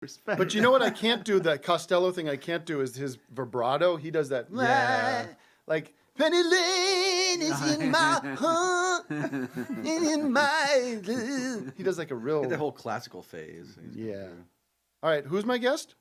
Respect. But you know what I can't do? That Costello thing I can't do is his vibrato. He does that. Yeah. Like, Penny Lane is in my heart, and in my love. He does like a real... The whole classical phase. Yeah. All right, who's my guest?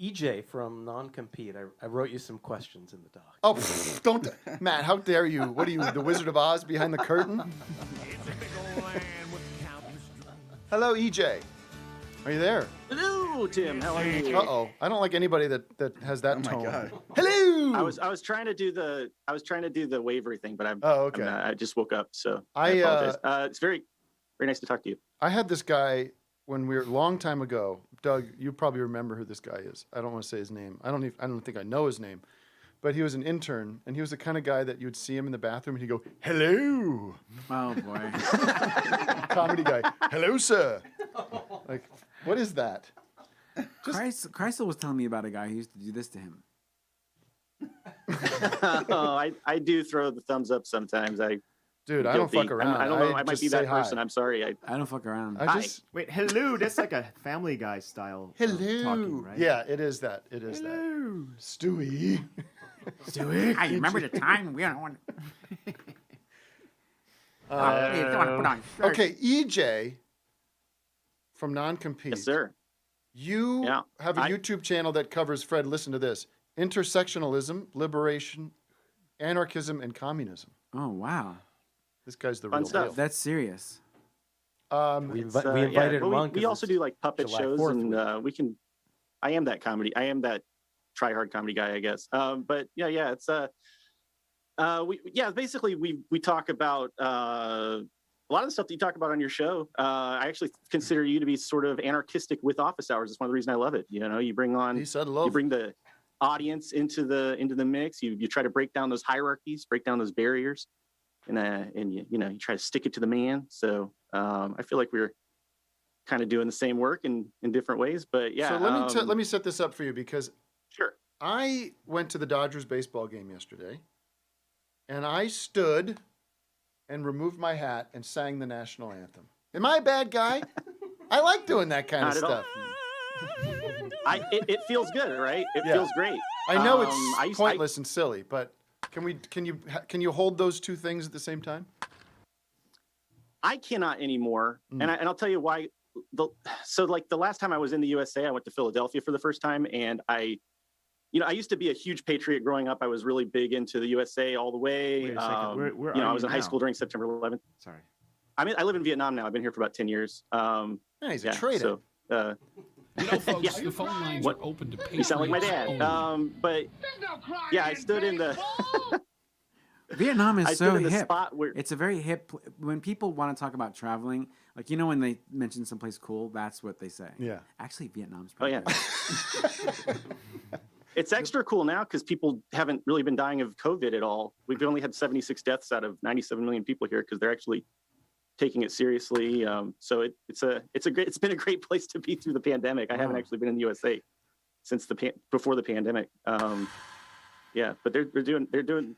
EJ from NonCompete. I wrote you some questions in the doc. Oh, don't... Matt, how dare you? What are you, the Wizard of Oz behind the curtain? Hello, EJ. Are you there? Hello, Tim. How are you? Uh-oh. I don't like anybody that has that tone. God. Hello. I was trying to do the wavery thing, but I just woke up, so I apologize. It's very nice to talk to you. I had this guy when we were long time ago. Doug, you probably remember who this guy is. I don't want to say his name. I don't think I know his name. But he was an intern, and he was the kind of guy that you would see him in the bathroom, and he'd go, "Hello." Oh boy. Comedy guy. "Hello, sir." Like, what is that? Kreisel was telling me about a guy who used to do this to him. I do throw the thumbs up sometimes. Dude, I don't fuck around. I don't know. I might be that person. I'm sorry. I don't fuck around. Wait, hello. That's like a Family Guy style. Hello. Talking, right? Yeah, it is that. It is Hello. that. Stewie. Stewie. I remember the time we don't want. Okay, EJ from NonCompete. Yes, sir. You have a YouTube channel that covers, Fred, listen to this, intersectionalism, liberation, anarchism, and communism. Oh, wow. This guy's the Fun real stuff. deal. That's serious. We invited him on. We also do like puppet July shows, 4th and we can. I am that try hard comedy guy, I guess. But it's basically we talk about a lot of the stuff that you talk about on your show. I actually consider you to be sort of anarchistic with office hours. It's one of the reasons I love it. You know, you bring the audience into the mix. You try to break down those hierarchies, break down those barriers, and you try to stick it to the man. So I feel like we're kind of doing the same work in different ways. But yeah. So let me set this up for you, because sure. I went to the Dodgers baseball game yesterday, and I stood and removed my hat and sang the national anthem. Am I a bad guy? I like doing that kind of stuff. It feels good, right? It feels great. I know it's pointless and silly, but can you hold those two things at the same time? I cannot anymore, and I'll tell you why. So the last time I was in the USA, I went to Philadelphia for the first time, and I used to be a huge patriot growing up. I was really big into the USA all the way. Wait a second. Where I was in high school during September 11th. Sorry. I live in Vietnam now. I've been here for about 10 years. He's a traitor. So, folks, the phone lines are open to patriots. You sound like my dad. But yeah, I stood in the. Vietnam is so hip. Spot where... It's a very hip. When people want to talk about traveling, like when they mention someplace cool, that's what they say. Yeah. Actually, Vietnam's pretty good. It's extra cool now because people haven't really been dying of COVID at all. We've only had 76 deaths out of 97 million people here because they're actually taking it seriously. So it's been a great place to be through the pandemic. I haven't actually been in the USA since before the pandemic. But they're doing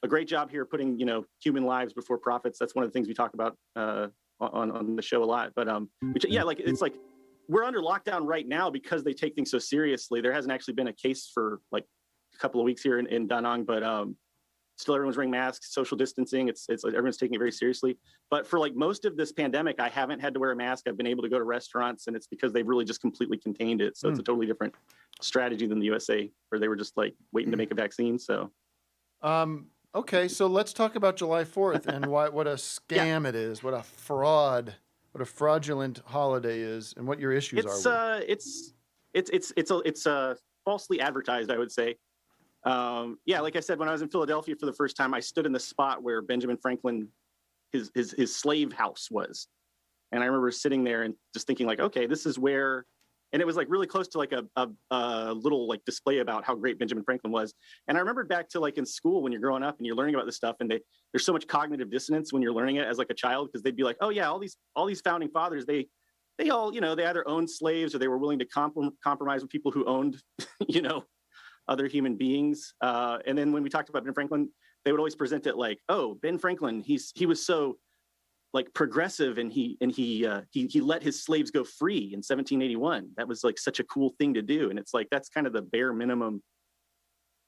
a great job here putting human lives before profits. That's one of the things we talk about on the show a lot. But it's like we're under lockdown right now because they take things so seriously. There hasn't actually been a case for like a couple of weeks here in Da Nang, but still everyone's wearing masks, social distancing. It's like everyone's taking it very seriously. But for like most of this pandemic, I haven't had to wear a mask. I've been able to go to restaurants, and it's because they've really just completely contained it. So it's a totally different strategy than the USA, where they were just like waiting to make a vaccine. So. Okay, so let's talk about July 4th and what a scam it is, what a fraud, what a fraudulent holiday is, and what your issues are. It's falsely advertised, I would say. Like I said, when I was in Philadelphia for the first time, I stood in the spot where Benjamin Franklin, his slave house was, and I remember sitting there and just thinking like, okay, this is where. And it was like really close to like a little like display about how great Benjamin Franklin was. And I remembered back to like in school when you're growing up and you're learning about this stuff, and there's so much cognitive dissonance when you're learning it as like a child, because they'd be like, oh yeah, all these founding fathers, they all, they either owned slaves or they were willing to compromise with people who owned, other human beings. And then when we talked about Ben Franklin, they would always present it like, oh, Ben Franklin, he was so like progressive, and he let his slaves go free in 1781. That was like such a cool thing to do. And it's like, that's kind of the bare minimum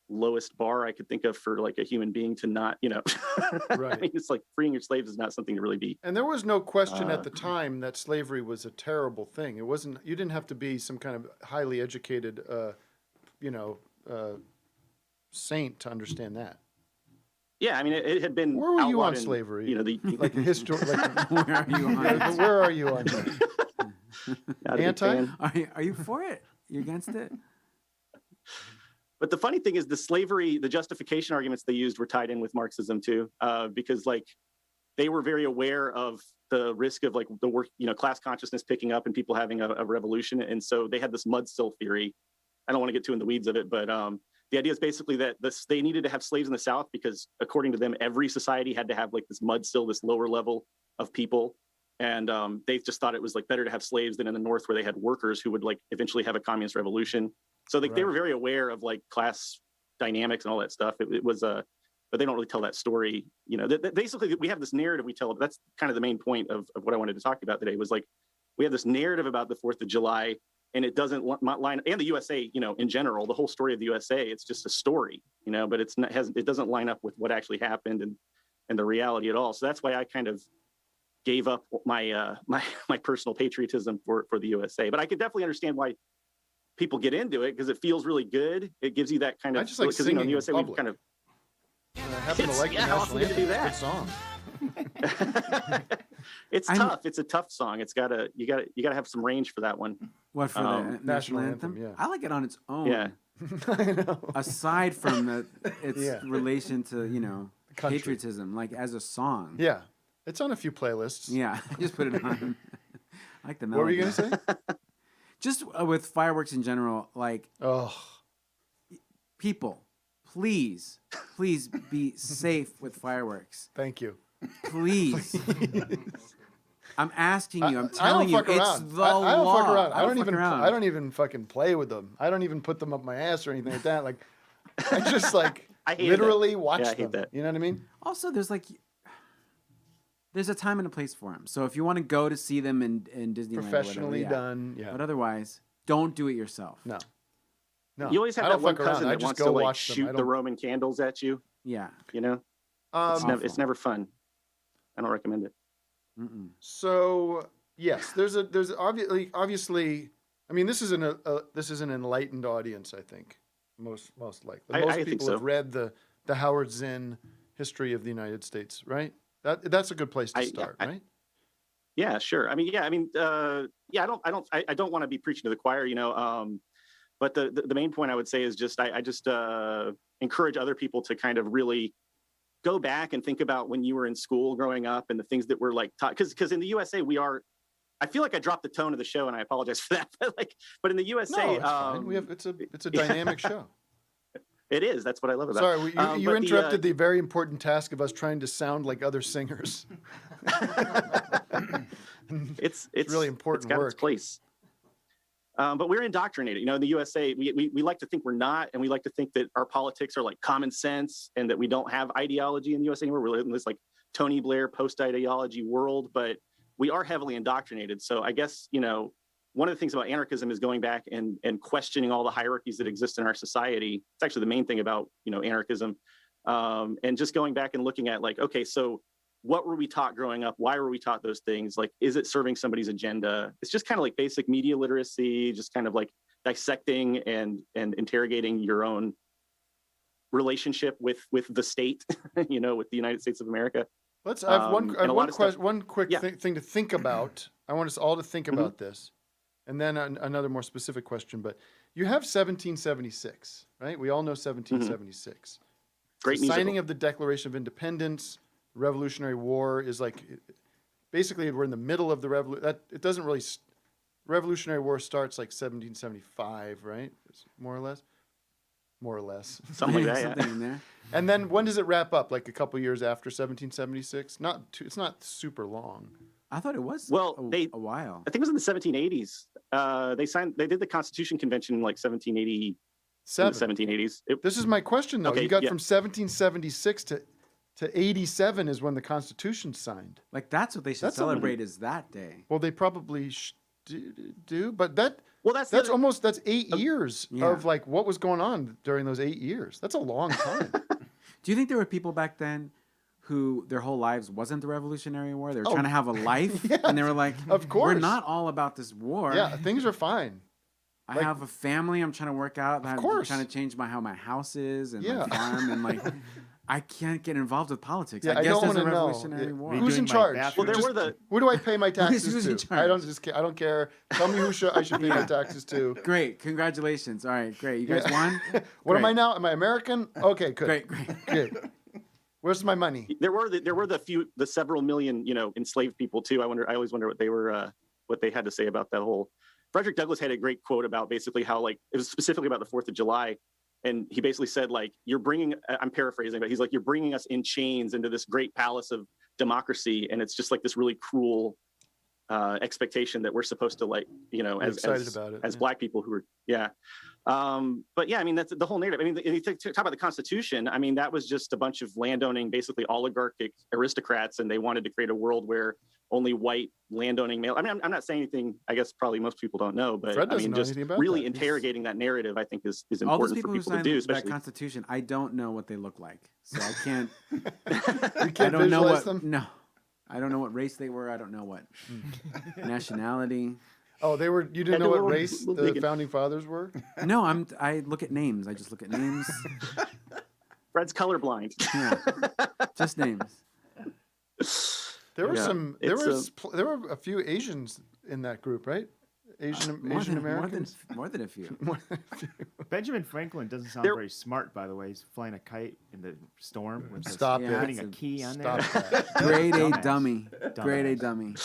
lowest bar I could think of for like a human being to not, Right. I mean, it's like freeing your slaves is not something to really be. And there was no question at the time that slavery was a terrible thing. It wasn't. You didn't have to be some kind of highly educated, saint to understand that. Yeah, I mean, it had been. Where were you outlawed on in, slavery? The Like history. Like, Where are you on it? where are you on that? not a big Anti? fan. Are you for it? You against it? But the funny thing is, the justification arguments they used were tied in with Marxism too, because like they were very aware of the risk of like the work, class consciousness picking up and people having a revolution, and so they had this mudsill theory. I don't want to get too in the weeds of it, but the idea is basically that they needed to have slaves in the South because, according to them, every society had to have like this mudsill, this lower level of people, and they just thought it was like better to have slaves than in the North, where they had workers who would like eventually have a communist revolution. So they were very aware of like class dynamics and all that stuff. It was but they don't really tell that story. Basically we have this narrative we tell. That's kind of the main point of what I wanted to talk about today, was like we have this narrative about the 4th of July, and it doesn't line, and the USA, in general, the whole story of the USA, it's just a story, but it doesn't line up with what actually happened and the reality at all. So that's why I kind of gave up my my personal patriotism for the USA. But I could definitely understand why people get into it, because it feels really good. It gives you that kind of, I just like because singing in the USA in we've kind of happen to like the how national often do you do anthem. It's a that? good song. It's tough. It's a tough song. You gotta have some range for that one. What, for the national anthem? yeah. I like it on its own. Yeah. I know. Aside from its Yeah. relation to country. patriotism, like as a song. Yeah, it's on a few playlists. Yeah, I just put it on. I like the melody. What were you gonna say? Just with fireworks in general, like Oh, people, please be safe with fireworks. thank you. Please. I'm asking you. I'm I don't telling you. fuck It's around. the I don't law. fuck around. I fuck around. don't even fucking play with them. I don't even put them up my ass or anything like that. Like, I just like I hate literally that. watch Yeah, I them. hate that. You know what I mean? Also, there's a time and a place for them. So if you want to go to see them in Disneyland, Professionally or whatever, done. Yeah. But otherwise, don't do it yourself. No. No. You always have I that don't one fuck around. cousin I that just wants go to like watch them. I shoot the don't- Roman candles at you. Yeah. It's Um, it's never fun. I don't recommend it. Mm-mm. So yes, there's obviously. I mean, this is an enlightened audience. I think most likely. Most I think people so. have read the Howard Zinn History of the United States, right? That's a good place to start, right? Yeah, sure. I don't want to be preaching to the choir, but the main point I would say is just I just encourage other people to kind of really go back and think about when you were in school growing up and the things that were like taught, because in the USA I feel like I dropped the tone of the show and I apologize for that, but in the USA, No, it's fine. It's a dynamic show. It is. That's what I love about Sorry, it. you interrupted the very important task of us trying to sound like other singers. It's really important It's got work. its place. But we're indoctrinated. In the USA, we like to think we're not, and we like to think that our politics are like common sense and that we don't have ideology in the USA anymore. We're in this like Tony Blair post-ideology world, but we are heavily indoctrinated. So I guess, one of the things about anarchism is going back and questioning all the hierarchies that exist in our society. It's actually the main thing about, anarchism. And just going back and looking at like, okay, so what were we taught growing up? Why were we taught those things? Like, is it serving somebody's agenda? It's just kind of like basic media literacy, just kind of like dissecting and interrogating your own relationship with the state, with the United States of America. I have one quick Yeah. thing to think about. I want us all to think about this. And then another more specific question, but you have 1776, right? We all know 1776. Great The signing musical. of the Declaration of Independence, Revolutionary War is like, basically we're in the middle of the revolution. It doesn't really, Revolutionary War starts like 1775, right? More or less. Something like that, Something in there. And then when does it wrap up? Like a couple years after 1776? It's not super long. I thought it was Well, a while. I think it was in the 1780s. They did the Constitution Convention in like 1780, in the 1780s. This is my question, though. Okay, you got yeah. from 1776 to to 87 is when the Constitution's signed. Like that's what they should That's celebrate is that day. Well, they probably do, but that's the other- almost, that's 8 years Yeah. of like what was going on during those 8 years. That's a long time. Do you think there were people back then who their whole lives wasn't the Revolutionary War? They were Oh. trying to have a life, Yeah, and they were like, of course. we're not all about this war. Yeah, things are fine. I like- have a family I'm trying to work out. I'm course. trying to change how my house is and Yeah. my farm, and like, I can't get involved with politics. Yeah, I guess don't there's a wanna know. Revolutionary Yeah. War. Who's in Redoing my charge? bathroom. Well, there were the Who do I pay my taxes Who's in to? charge? I don't care. Tell me who I should pay my taxes to. Great, congratulations. All right, great. You guys won. What am Great. I now? Am I American? Okay, good. Great. Good. Where's my money? there were the several million, enslaved people too. I always wonder what they had to say about that whole. Frederick Douglass had a great quote about basically how, like, it was specifically about the 4th of July. And he basically said, like, I'm paraphrasing, but he's like, you're bringing us in chains into this great palace of democracy. And it's just like this really cruel expectation that we're supposed to, like, as excited about it, as yeah. Black people who are, yeah. But yeah, I mean, that's the whole narrative. I mean, you talk about the Constitution. I mean, that was just a bunch of landowning, basically oligarchic aristocrats, and they wanted to create a world where only white landowning male. I mean, I'm not saying anything. I guess probably most people don't know, but Fred I doesn't mean, know just anything about really that. interrogating that narrative, I think, is All those important people for who people to signed do. that Especially, Constitution, I don't know what they look like, so I can't. You I can't don't know visualize what. them? No, I don't know what race they were. I don't know what nationality. Oh, they were. You didn't Yeah, know what little- race little the big- founding fathers were? No, I look at names. I just look at names. Fred's colorblind. Yeah, just names. There were Yeah, there were a few Asians in that group, right? Asian Americans. More than a few. Benjamin Franklin doesn't sound There- very smart, by the way. He's flying a kite in the storm. With Stop this, it. Putting That's a a- key on Stop there. that. Grade A Dumbass. dummy. Grade A Dumbass. dummy.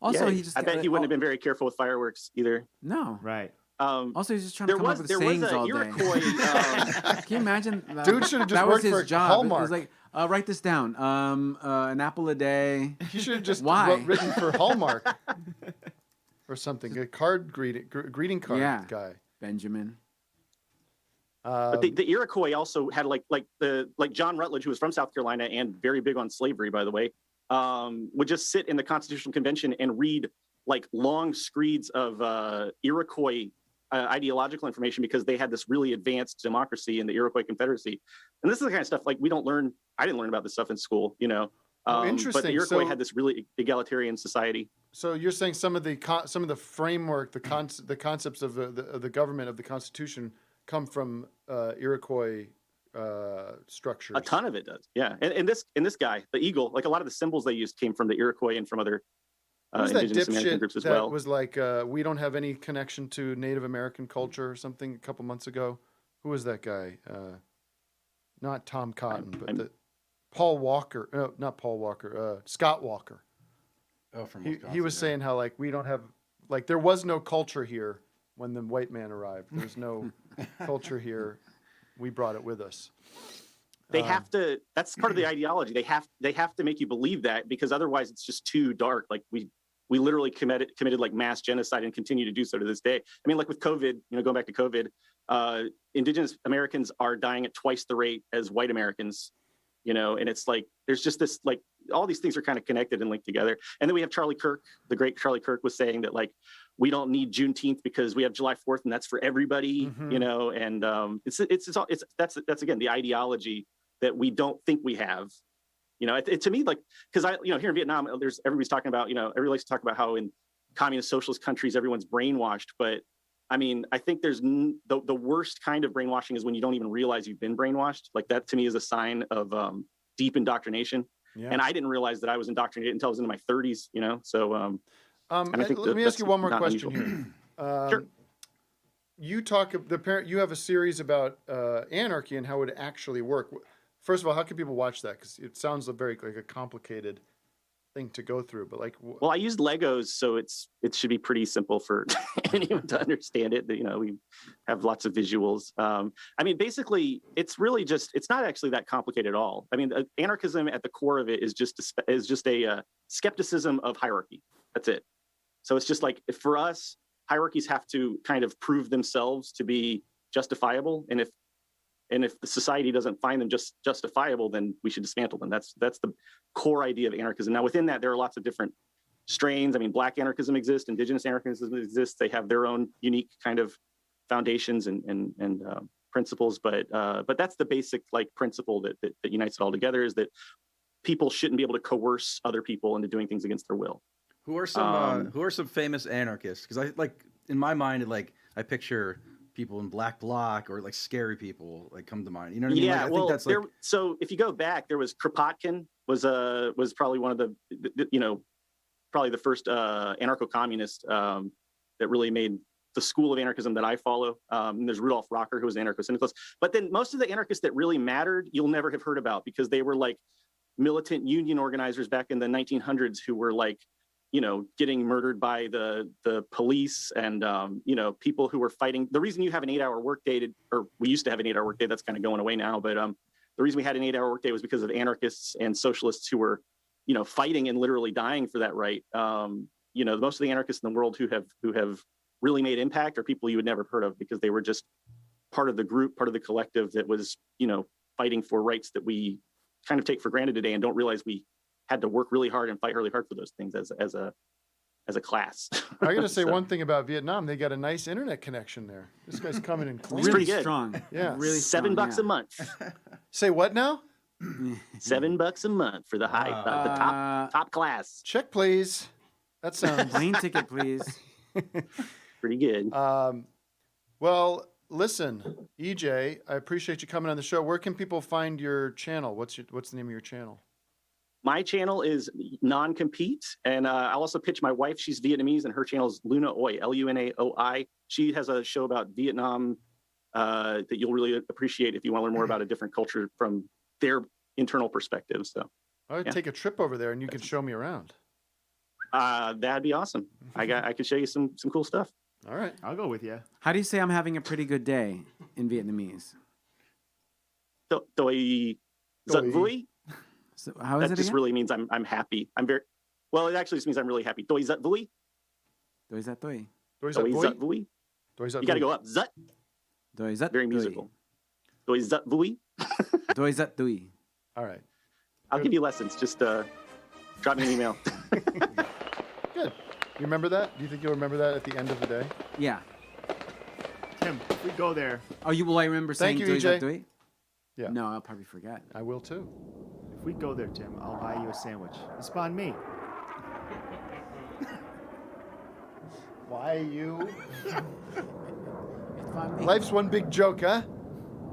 Also, Yeah, he just. I bet he wouldn't have been very careful with fireworks either. No. Right. Also, he's just trying to come up with sayings all day. Iroquois. Can you imagine? Dude should've just that was worked his for job. Hallmark. It was like, write this down. An apple a day. You should have just Why? written for Hallmark or something. A card greeting card Yeah. guy. Benjamin. But the Iroquois also had like John Rutledge, who was from South Carolina and very big on slavery, by the way, would just sit in the Constitutional Convention and read like long screeds of Iroquois ideological information because they had this really advanced democracy in the Iroquois Confederacy. And this is the kind of stuff like I didn't learn about this stuff in school, But interesting. the Iroquois So- had this really egalitarian society. So you're saying some of the framework, the concepts of the government of the Constitution come from Iroquois structures. A ton of it does, yeah. And this guy, the eagle, like a lot of the symbols they used came from the Iroquois and from other Who's that indigenous American dipshit groups as that well. was like, we don't have any connection to Native American culture or something a couple months ago? Who was that guy? Not Tom Cotton, but Paul Walker. No, not Paul Walker. Scott Walker. Oh, from He Wisconsin, was yeah. saying how like we don't have like there was no culture here when the white man arrived. There's no culture here. We brought it with us. They have to. That's part of the ideology. They have to make you believe that because otherwise it's just too dark. Like we literally committed like mass genocide and continue to do so to this day. I mean, like with COVID, going back to COVID, indigenous Americans are dying at twice the rate as white Americans. And it's like there's just this like all these things are kind of connected and linked together. And then we have Charlie Kirk, the great Charlie Kirk, was saying that like we don't need Juneteenth because we have July 4th and that's for everybody. And that's again the ideology that we don't think we have. To me, like, because here in Vietnam, everybody's talking about, everybody likes to talk about how in communist socialist countries, everyone's brainwashed. But I mean, I think there's the worst kind of brainwashing is when you don't even realize you've been brainwashed. Like that to me is a sign of deep indoctrination. Yeah. And I didn't realize that I was indoctrinated until I was in my 30s, So and I think let me ask you one more not question unusual. here. Sure. You have a series about anarchy and how it would actually work. First of all, how can people watch that? Because it sounds very like a complicated thing to go through. But like, Well, I used Legos, so it should be pretty simple for anyone to understand it. We have lots of visuals. I mean, basically, it's really it's not actually that complicated at all. I mean, anarchism at the core of it is just a skepticism of hierarchy. That's it. So it's just like for us, hierarchies have to kind of prove themselves to be justifiable, and And if the society doesn't find them just justifiable, then we should dismantle them. That's the core idea of anarchism. Now, within that, there are lots of different strains. I mean, Black anarchism exists, Indigenous anarchism exists. They have their own unique kind of foundations and principles. But that's the basic principle that unites it all together, is that people shouldn't be able to coerce other people into doing things against their will. Who are some famous anarchists? Because in my mind, I picture people in black bloc or scary people come to mind. You know what I mean? Yeah, I think that's so if you go back, there was Kropotkin was probably one of the probably the first anarcho-communist that really made the school of anarchism that I follow. And there's Rudolf Rocker, who was an anarcho-syndicalist. But then most of the anarchists that really mattered, you'll never have heard about, because they were militant union organizers back in the 1900s who were getting murdered by the police and people who were fighting. The reason you have an 8-hour workday, or we used to have an 8-hour workday, that's kind of going away now, but the reason we had an 8-hour workday was because of anarchists and socialists who were fighting and literally dying for that right. Most of the anarchists in the world who have really made impact are people you would never have heard of, because they were just part of the group, part of the collective that was fighting for rights that we kind of take for granted today and don't realize we had to work really hard and fight really hard for those things as a class. I got to say one thing about Vietnam. They got a nice internet connection there. This guy's coming in clean. It's pretty good. Strong. Yeah. Really $7 strong, a month. Say what now? $7 a month for the the top class. Check, please. That sounds Plane ticket, please. Pretty good. well. Listen, EJ, I appreciate you coming on the show. Where can people find your channel? What's the name of your channel? My channel is NonCompete, and I'll also pitch my wife. She's Vietnamese, and her channel is Luna Oi, Lunaoi. She has a show about Vietnam that you'll really appreciate if you want to learn more about a different culture from their internal perspective. So I would take a trip over there, and you can show me around. That'd be awesome. I could show you some cool stuff. All right, I'll go with you. How do you say I'm having a pretty good day in Vietnamese? Doi Zat Vui. So how is That it just again? really means I'm happy. It actually just means I'm really happy. Doi Zat Vui. Doi zat doi. Doi Doi Zat Zat Vui? Vui. Doi Zat You got to Vui. go up. Zut. Doi zat Very doi. musical. Doi Zat Vui. Doi zat doi. All right, I'll give you lessons. Just drop me an email. good. You remember that? Do you think you'll remember that at the end of the day? Yeah. Tim, if we go there, Oh, will I remember saying you, doi zat EJ. doi? Yeah. No, I'll probably forget. I will too. if we go there, Tim, I'll buy you a sandwich. It's on me. Why you? It's on me. Life's one big joke, huh?